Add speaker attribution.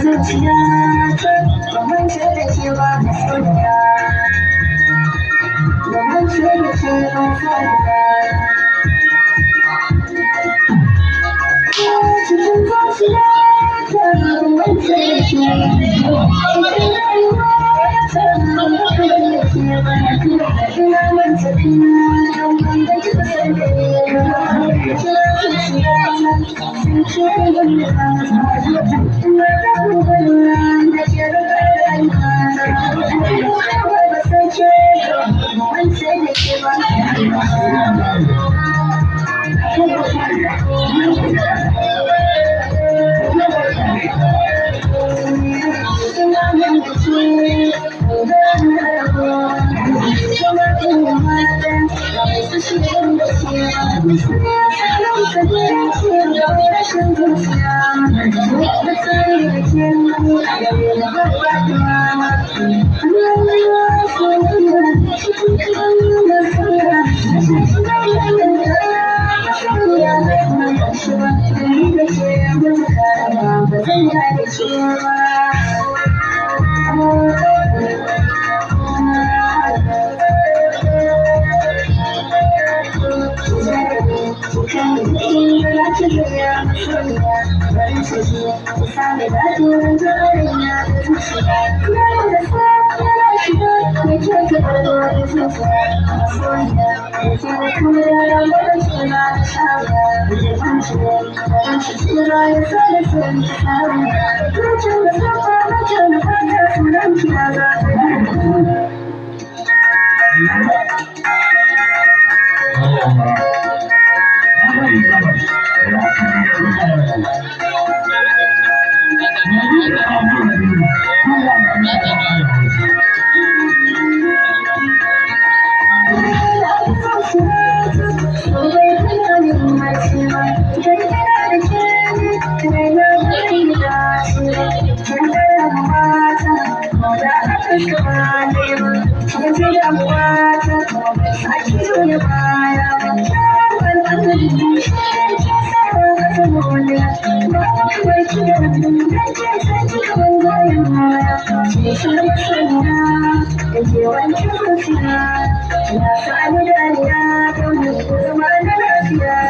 Speaker 1: zuciya ta ban ce da ke ba masoya ban ce da ke ba fara cikin zuciya ta ban ce da ke cikin rayuwa ta ban ce da ke ba ina manta ina don ban da ke da ke zuciya ta sun ce da ni ba
Speaker 2: Ya